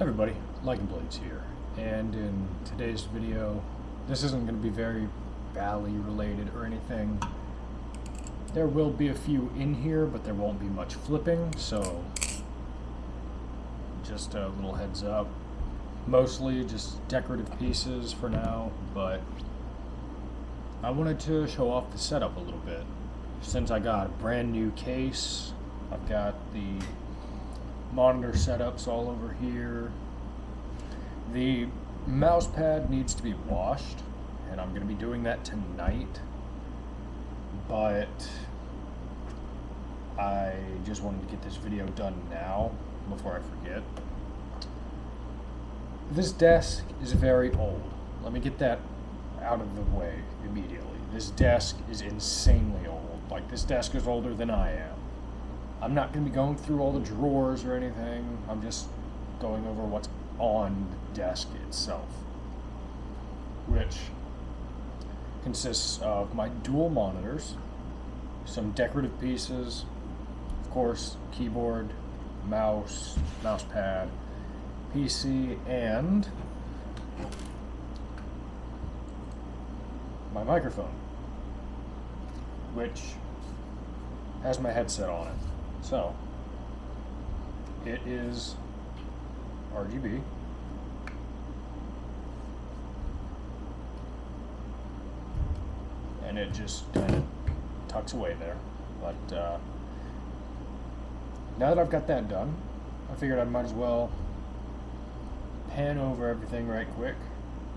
Everybody, Lycan Blades here, and in today's video, this isn't going to be very Valley related or anything. There will be a few in here, but there won't be much flipping, so just a little heads up. Mostly just decorative pieces for now, but I wanted to show off the setup a little bit. Since I got a brand new case, I've got the monitor setups all over here. The mouse pad needs to be washed, and I'm going to be doing that tonight, but I just wanted to get this video done now before I forget. This desk is very old. Let me get that out of the way immediately. This desk is insanely old. Like, this desk is older than I am. I'm not going to be going through all the drawers or anything. I'm just going over what's on the desk itself, which consists of my dual monitors, some decorative pieces, of course, keyboard, mouse pad, PC, and my microphone, which has my headset on it. So, it is RGB. And it just kind of tucks away there. But now that I've got that done, I figured I might as well pan over everything right quick,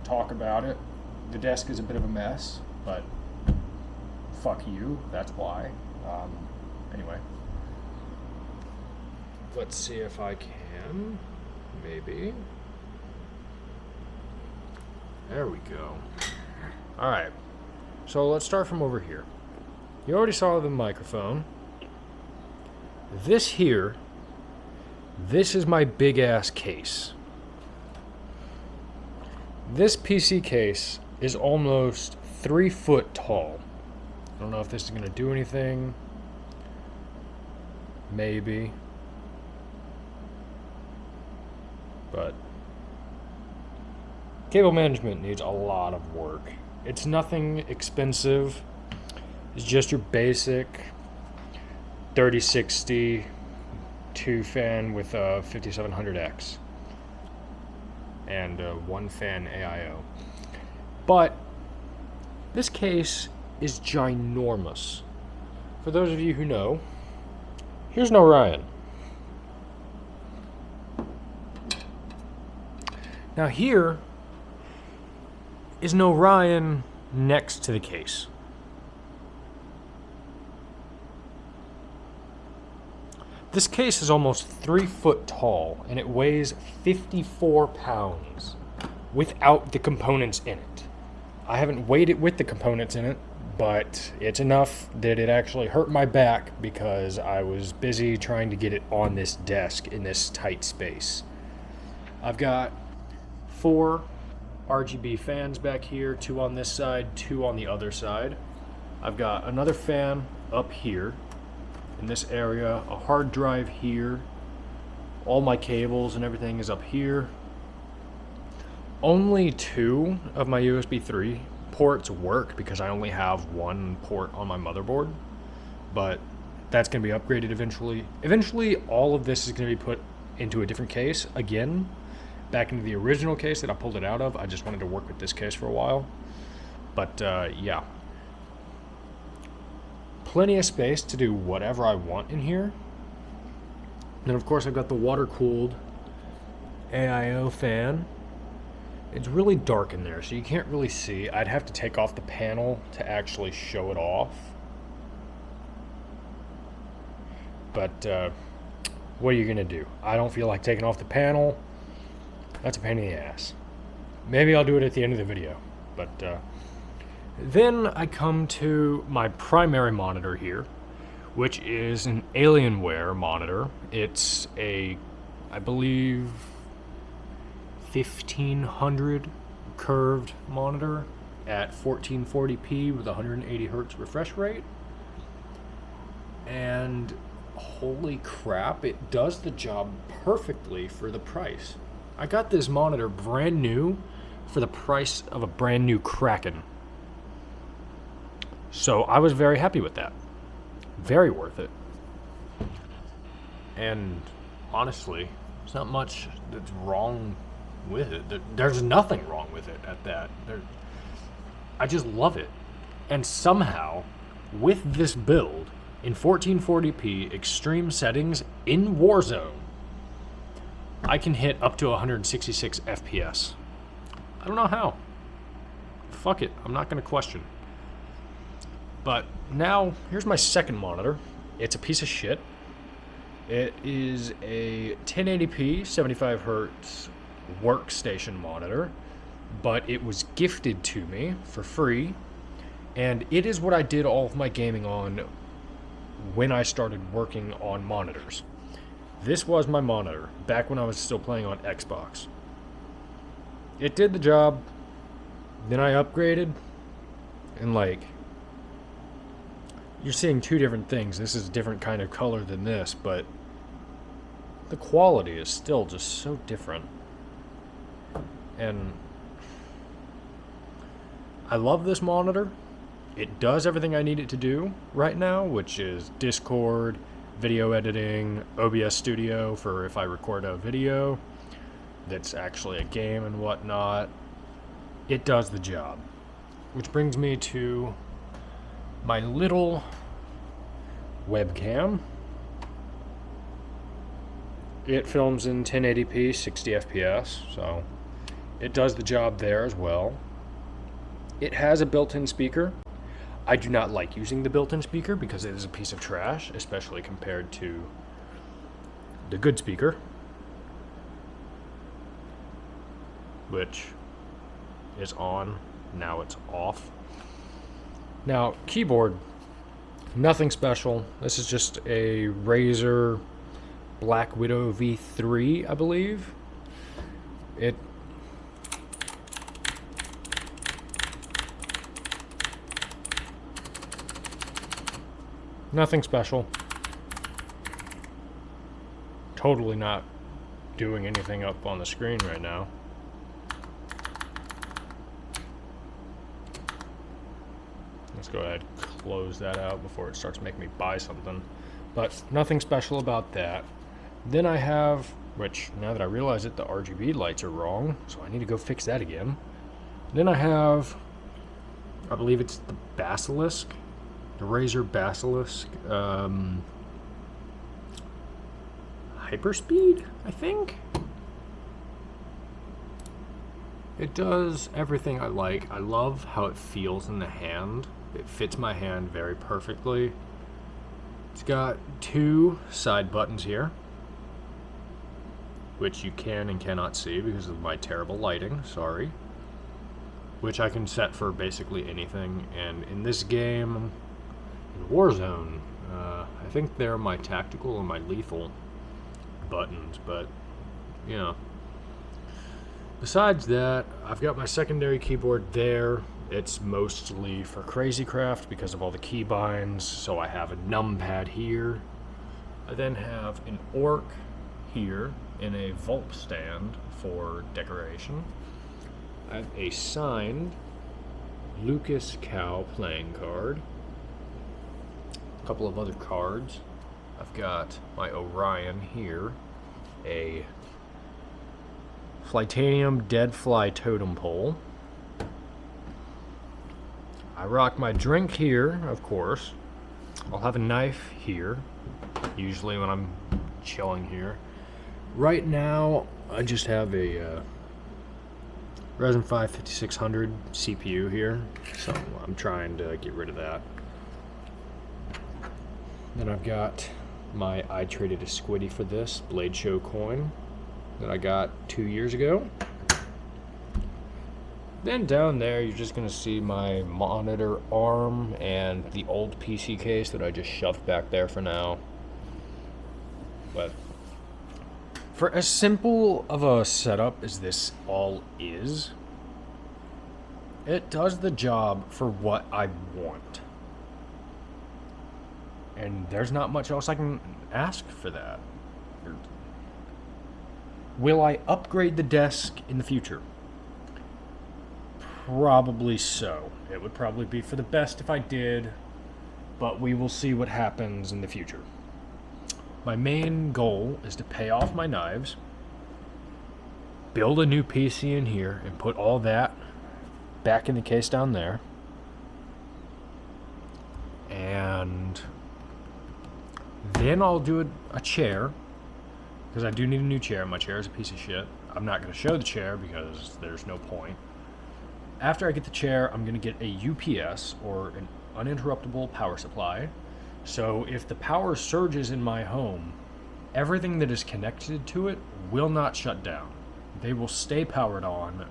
talk about it. The desk is a bit of a mess, but fuck you, that's why. Anyway. Let's see if I can. Maybe. There we go. Alright. So let's start from over here. You already saw the microphone. This is my big ass case. This PC case is almost 3 foot tall. I don't know if this is going to do anything. Maybe. But cable management needs a lot of work. It's nothing expensive. It's just your basic 3060 2 fan with a 5700X and a 1 fan AIO. But this case is ginormous. For those of you who know, here's an Orion. Now here is an Orion next to the case. This case is almost 3 foot tall, and it weighs 54 pounds without the components in it. I haven't weighed it with the components in it, but it's enough that it actually hurt my back because I was busy trying to get it on this desk in this tight space. I've got 4 RGB fans back here, 2 on this side, 2 on the other side. I've got another fan up here in this area, a hard drive here. All my cables and everything is up here. Only 2 of my USB 3 ports work because I only have 1 port on my motherboard, but that's going to be upgraded eventually. Eventually, all of this is going to be put into a different case again, back into the original case that I pulled it out of. I just wanted to work with this case for a while. But yeah. Plenty of space to do whatever I want in here. And of course I've got the water-cooled AIO fan. It's really dark in there, so you can't really see. I'd have to take off the panel to actually show it off. But what are you going to do? I don't feel like taking off the panel. That's a pain in the ass. Maybe I'll do it at the end of the video. But then I come to my primary monitor here, which is an Alienware monitor. It's a, I believe, 1500 curved monitor at 1440p with 180 hertz refresh rate. And holy crap, it does the job perfectly for the price. I got this monitor brand new for the price of a brand new Kraken. So I was very happy with that. Very worth it. And honestly, there's not much that's wrong with it. There's nothing wrong with it at that. I just love it. And somehow, with this build, in 1440p extreme settings in Warzone, I can hit up to 166 FPS. I don't know how. Fuck it, I'm not going to question. But now, here's my second monitor. It's a piece of shit. It is a 1080p 75Hz workstation monitor, but it was gifted to me for free, and it is what I did all of my gaming on when I started working on monitors. This was my monitor back when I was still playing on Xbox. It did the job, then I upgraded, and you're seeing two different things. This is a different kind of color than this, but the quality is still just so different. And I love this monitor. It does everything I need it to do right now, which is Discord, video editing, OBS Studio for if I record a video that's actually a game and whatnot. It does the job. Which brings me to my little webcam. It films in 1080p, 60 FPS, so it does the job there as well. It has a built-in speaker. I do not like using the built-in speaker because it is a piece of trash, especially compared to the good speaker, which is on. Now it's off. Now, keyboard, nothing special. This is just a Razer Black Widow V3, I believe. Nothing special. Totally not doing anything up on the screen right now. Let's go ahead and close that out before it starts making me buy something. But nothing special about that. Then I have, which now that I realize it, the RGB lights are wrong, so I need to go fix that again. Then I have, I believe it's the Basilisk, the Razer Basilisk Hyperspeed, I think. It does everything I like. I love how it feels in the hand. It fits my hand very perfectly. It's got two side buttons here, which you can and cannot see because of my terrible lighting, sorry. Which I can set for basically anything, and in this game, in Warzone, I think they're my tactical and my lethal buttons, but, you know. Besides that, I've got my secondary keyboard there. It's mostly for Crazycraft because of all the keybinds, so I have a numpad here. I then have an Orc here in a vault stand for decoration. I have a signed Lucas Cow playing card. A couple of other cards. I've got my Orion here, a Flytanium Dead Fly Totem Pole. I rock my drink here, of course. I'll have a knife here, usually when I'm chilling here. Right now, I just have a Ryzen 5 5600 CPU here, so I'm trying to get rid of that. Then I've got I traded a Squiddy for this Blade Show coin that I got 2 years ago. Then down there, you're just going to see my monitor arm and the old PC case that I just shoved back there for now. But for as simple of a setup as this all is, it does the job for what I want. And there's not much else I can ask for that. Will I upgrade the desk in the future? Probably so. It would probably be for the best if I did, but we will see what happens in the future. My main goal is to pay off my knives, build a new PC in here, and put all that back in the case down there. And then I'll do a chair, because I do need a new chair. My chair is a piece of shit. I'm not going to show the chair because there's no point. After I get the chair, I'm going to get a UPS, or an uninterruptible power supply. So if the power surges in my home, everything that is connected to it will not shut down. They will stay powered on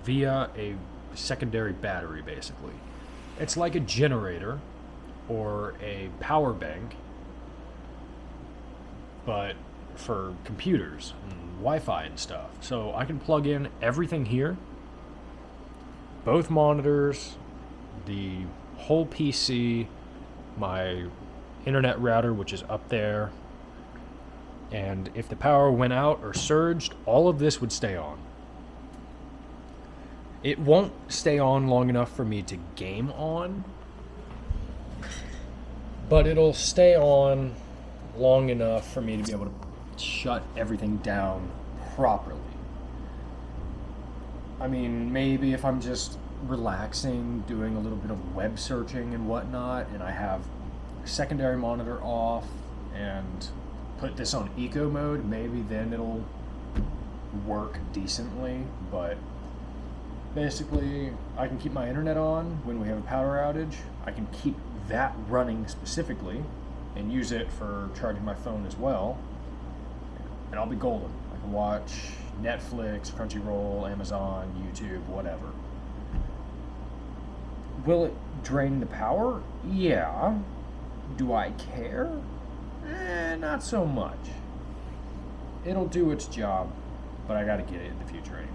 via a secondary battery, basically. It's like a generator or a power bank, but for computers and Wi-Fi and stuff. So I can plug in everything here, both monitors, the whole PC, my internet router, which is up there, and if the power went out or surged, all of this would stay on. It won't stay on long enough for me to game on, but it'll stay on long enough for me to be able to shut everything down properly. I mean, maybe if I'm just relaxing, doing a little bit of web searching and whatnot, and I have secondary monitor off and put this on eco mode, maybe then it'll work decently. But basically, I can keep my internet on when we have a power outage. I can keep that running specifically and use it for charging my phone as well, and I'll be golden. I can watch Netflix, Crunchyroll, Amazon, YouTube, whatever. Will it drain the power? Yeah. Do I care? Not so much. It'll do its job, but I gotta get it in the future anyway.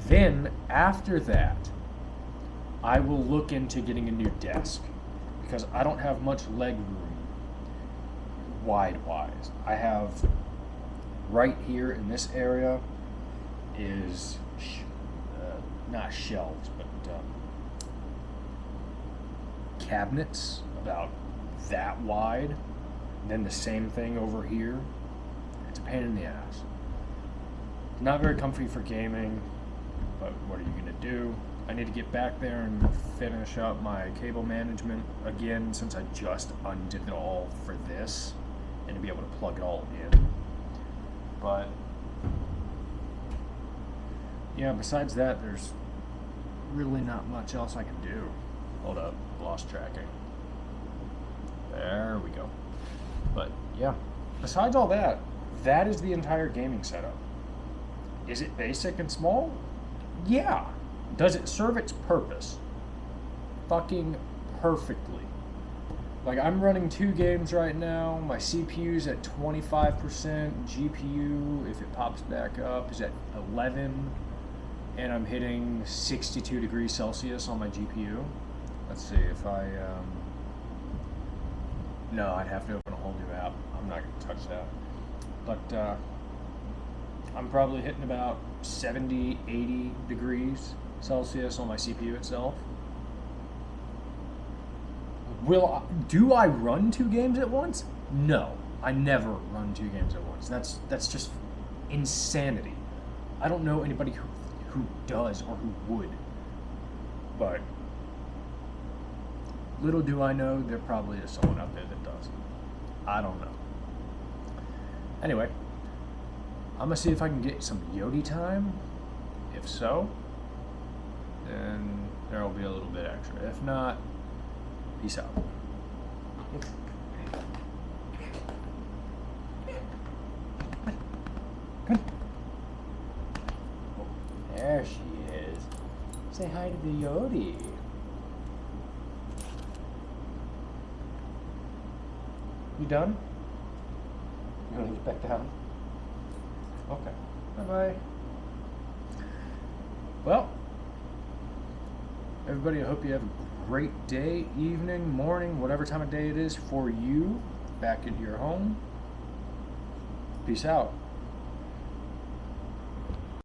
Then, after that, I will look into getting a new desk, because I don't have much leg room wide-wise. I have right here in this area is not shelves, but cabinets about that wide. Then the same thing over here. It's a pain in the ass. Not very comfy for gaming, but what are you gonna do? I need to get back there and finish up my cable management again, since I just undid it all for this, and to be able to plug it all in. But yeah, besides that, there's really not much else I can do. Hold up, lost tracking. There we go. But yeah, besides all that, that is the entire gaming setup. Is it basic and small? Yeah. Does it serve its purpose? Fucking perfectly. Like, I'm running 2 games right now. My CPU's at 25%. GPU, if it pops back up, is at 11. And I'm hitting 62 degrees Celsius on my GPU. Let's see if I... No, I'd have to open a whole new app. I'm not going to touch that. But I'm probably hitting about 70, 80 degrees Celsius on my CPU itself. Do I run 2 games at once? No, I never run 2 games at once. That's just insanity. I don't know anybody who does or who would. But little do I know, there probably is someone out there that does. I don't know. Anyway, I'm gonna see if I can get some Yodi time. If so, then there will be a little bit extra. If not, peace out. Come on. There she is. Say hi to the Yodi. You done? You want to get back down? Okay. Bye-bye. Well, everybody, I hope you have a great day, evening, morning, whatever time of day it is for you back at your home. Peace out.